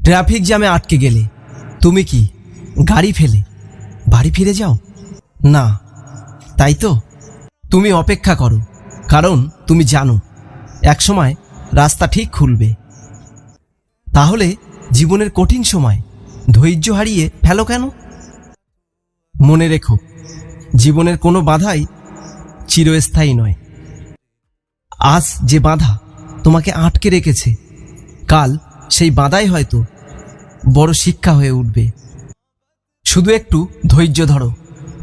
Traffic জ্যামে আটকে গেলে তুমি কি গাড়ি ফেলে বাড়ি ফিরে যাও? না, তাই তো। তুমি অপেক্ষা করো, কারণ তুমি জানো একসময় রাস্তা ঠিক খুলবে। তাহলে জীবনের কঠিন সময় ধৈর্য হারিয়ে ফেলো কেন? মনে রেখো, জীবনের কোনো বাধাই চিরস্থায়ী নয়। আজ যে বাধা তোমাকে আটকে রেখেছে, কাল সেই বাধাই হয়তো বড় শিক্ষা হয়ে উঠবে। শুধু একটু ধৈর্য ধরো,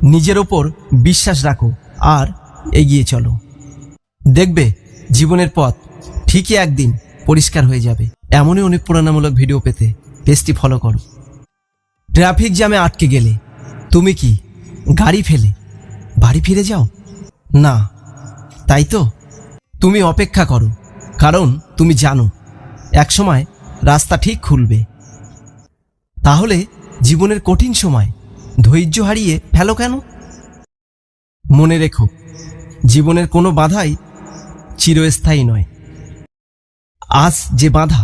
নিজের ওপর বিশ্বাস রাখো আর এগিয়ে চলো। দেখবে জীবনের পথ ঠিকই একদিন পরিষ্কার হয়ে যাবে। এমনই অনুপ্রেরণামূলক ভিডিও পেতে পেজটি ফলো করো। ট্রাফিক জ্যামে আটকে গেলে তুমি কি গাড়ি ফেলে বাড়ি ফিরে যাও? না, তাই তো। তুমি অপেক্ষা করো, কারণ তুমি জানো একসময় রাস্তা ঠিক খুলবে। তাহলে জীবনের কঠিন সময় ধৈর্য হারিয়ে ফেলো কেন? মনে রেখো, জীবনের কোনো বাধাই চিরস্থায়ী নয়। আজ যে বাধা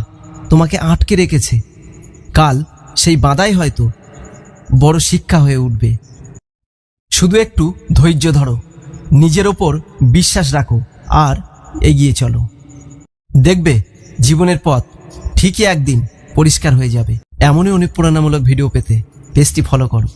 তোমাকে আটকে রেখেছে, কাল সেই বাধাই হয়তো বড় শিক্ষা হয়ে উঠবে। শুধু একটু ধৈর্য ধরো, নিজের ওপর বিশ্বাস রাখো আর এগিয়ে চলো। দেখবে জীবনের পথ ঠিকই একদিন পরিষ্কার হয়ে যাবে। এমনই অনুপ্রেরণামূলক ভিডিও পেতে পেজটি ফলো করো।